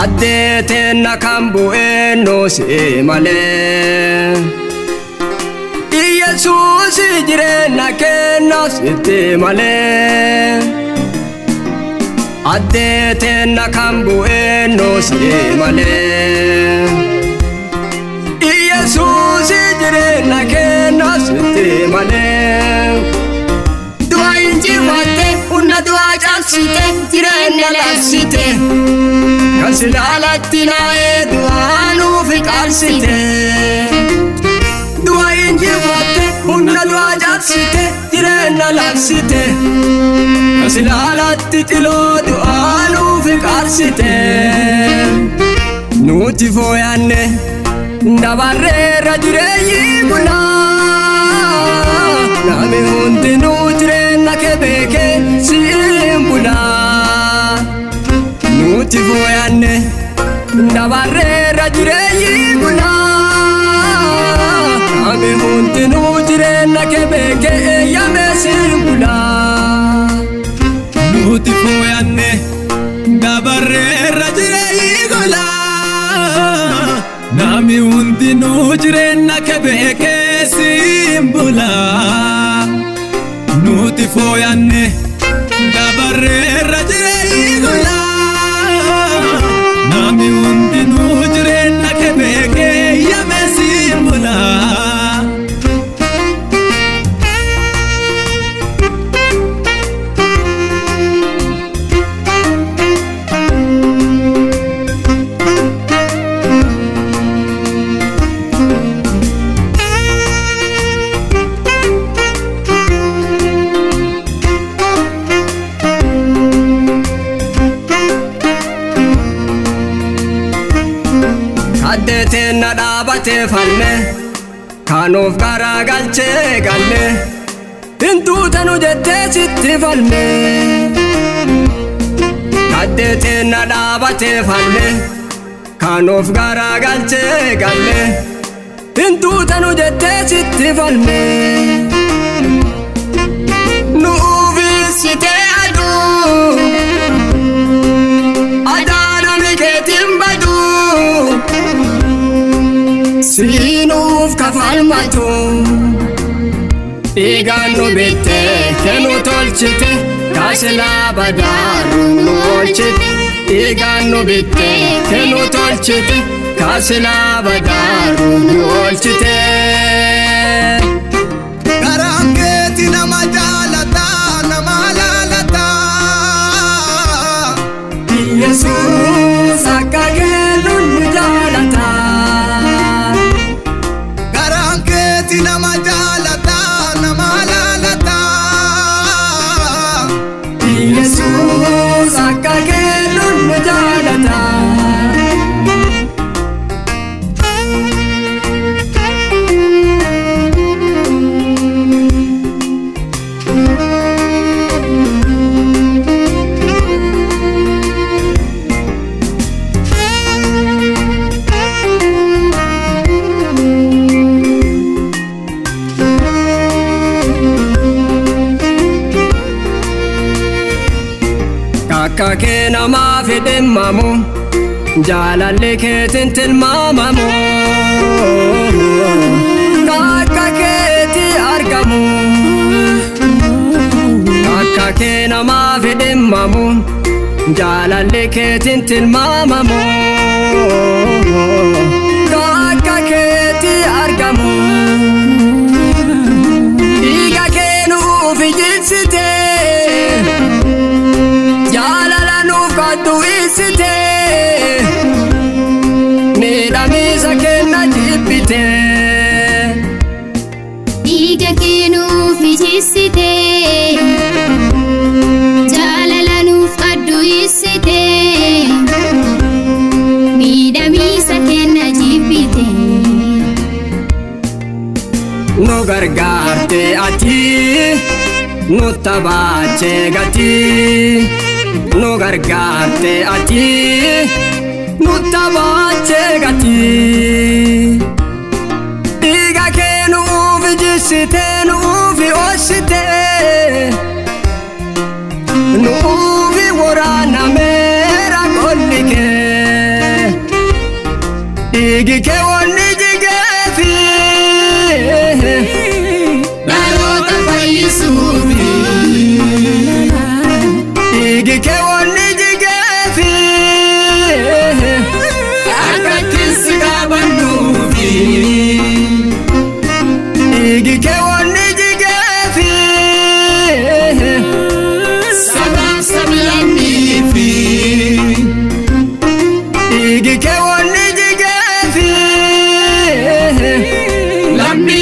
Addeten nakambu enosi male Jesus jirena kenna sitte male Addeten nakambu enosi male Jesus jirena kenna sitte male Dua injifate unna dua jalsite jirena lasite Kasilaalatti naa'ee du'aa nuuf qaarsite Du'a injifatte humna du'aa jaarsite jireenya labsite Kasilaalatti xiloo du'aa nuuf qaarsite Nuti fooyanne dabarreerra jireenyi bulaa Nami hundinuu jireenya kee beekee siin bulaa Nuti fooyanne dabarreerra jireenyi bulaa Nami hundinuu jireenya kee beekee eeyyamee siin bulaa Nuti fooyanne dabarreerra jireenyi bulaa Nami hundinuu jireenya kee beekee siin bulaa Nuti fooyanne dabarreerra jireenyi bulaa Nami hundinuu jireenya kee beekee eeyyamee siin bulaa Addeten na dhaabate falme Kanuuf garaa galchee galle Hintuutanu jettee sitti falme Addeten na dhaabate falme Kanuuf garaa galchee galle Hintuutanu jettee sitti falme Nuufisite aduu Adaanami keetiin baduu Sinuuf kafalmatu Dhiigaan nu bitte kennu tolchite Kaasilaa badaaru nu oolchite Dhiigaan nu bitte kennu tolchite Kaasilaa badaaru nu oolchite Garaan keeti nama jaalataa nama laalataa Yesuus akka kennu nu jaalataa Nama jalata, nama lalata Yesus akka kennu nu jalata Akka kee namaa fedhemmamu Jaalalli keetiin tilmaamamu Akka keeti argamu Akka kee namaa fedhemmamu Jaalalli keetiin tilmaamamu Akka keeti argamu Dhiiga kee nuuf jigsite Jaalala nuuf kaddu ibsite Miidhamiisa kenna jibbite Dhiiga kee nuuf jigsite Jaalala nuuf kaddu ibsite Miidhamiisa kenna jibbite Nu gargaarte ati Nu tabaache gati Nu gargaarte ati Nu tabaache gati Dhiiga kee nuuf jissite nuuf oolchite Nuuf waraanameera qolli kee dhiigi kee wanni jigeefi dhaloota fayyisuufi dhiigi kee wanni jigeefi akkattiin si qaabannuufi dhiigi kee wanni jigeefi sabaaf sablammiifi dhiigi kee wanni jigeefi lammi